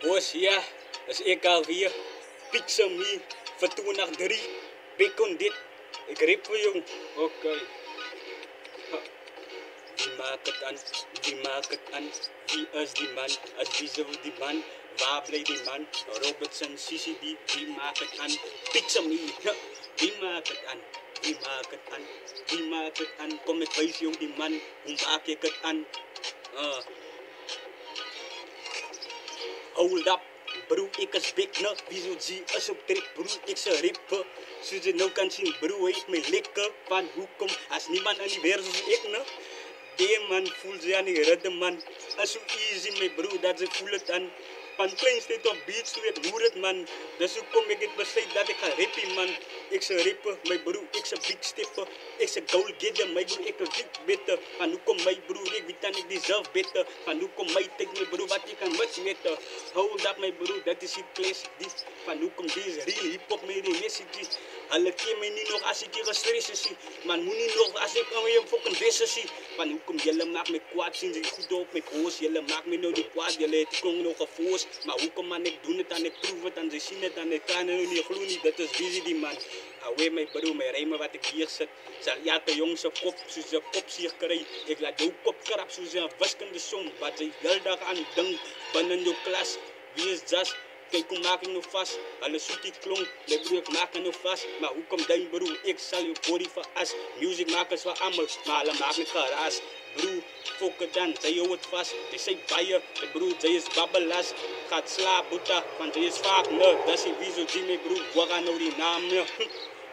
Boos, ja, is ik alweer. Pizza me, voor nacht 3. Bacon dit. Ik rip voor jong. Oké. Wie maakt het aan? Wie maakt het aan? Wie is die man? Als wie zo die man? Waar blijft die man? Robertson, CCD, wie maakt het aan? Pizza me, wie maakt het aan? Wie maakt het aan? Wie maakt het aan? Kom ik wijs jong die man, hoe maak ik het aan? Hold up, bro, ik is big na. Wie zo zie is op trip, bro, ik ze rippen. Zoals je nou kan zien, bro, heeft me likken. Van hoe kom, als niemand aan die wereld zoals ik na. Die man voelt zich aan die redden man. Als zo easy, mijn bro, dat ze voelen het aan. Van klein state of beats, hoe het hoe het man. Dus hoe kom ik het besluit dat ik ga rippen man. Ik ze rippen, mijn bro, ik ze big stippen. Ik ze goal geven, mijn bro, ik wil dik beter. Van hoe kom mijn bro, ik weet dat ik die zelf beter. Van hoe kom mij tegen mijn bro, wat je kan wat weten. Hold up mijn bro, dat is die classic dief. Van hoe kom deze real hip-hop met die messages. Alle keer mij niet nog als ik je gestrest zie. Man, moet niet nog als ik aan je fucking bessen zie. Van hoe kom jullie maakt me kwaad, zien ze goed op mijn poos. Jullie maakt me nou niet kwaad, jullie het klonk nog gefoos. Maar hoe kom man, ik doe het en ik proef het en ze zien het en ik kan het nog niet gloeien niet. Dat is busy die man. Away mijn bro, mijn rijmen wat ik hier zet. Zal elke jongse kop, zoals je kop zich krijgt. Ik laat jouw kop krap, zoals een wiskunde som. Wat je heel dag aan denkt, binnen je klas. Wie is dat? Kijk hoe maak ik nou vast, alles zoekt die klonk, mijn broer ik maak het nou vast. Maar hoe komt dat broer, ik zal je body veras. Music makers van allemaal, maar alle maken het geraas. Broer, fokken dan, zij jou het vast. Die zei bijen, mijn broer, zij is babbelas. Gaat slaap, boeta, want zij is vaak ne. Dat is wie zo die mijn broer, waar gaan nou die naam ne?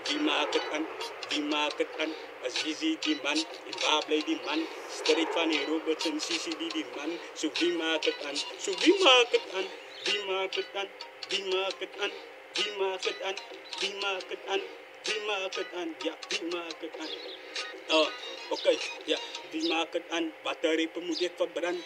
Wie maakt het aan, wie maakt het aan? Als wie ziet die man, in waar blijft die man? Strijd van die Robertson, CCD die man. Zo wie maakt het aan, zo wie maakt het aan? Wie maakt het aan? Wie maakt het aan? Wie maakt het aan? Wie maakt het aan? Wie maakt het aan? Ja, wie maakt het aan? Oké, ja, wie maakt het aan? Batterijen moet ik verbranden.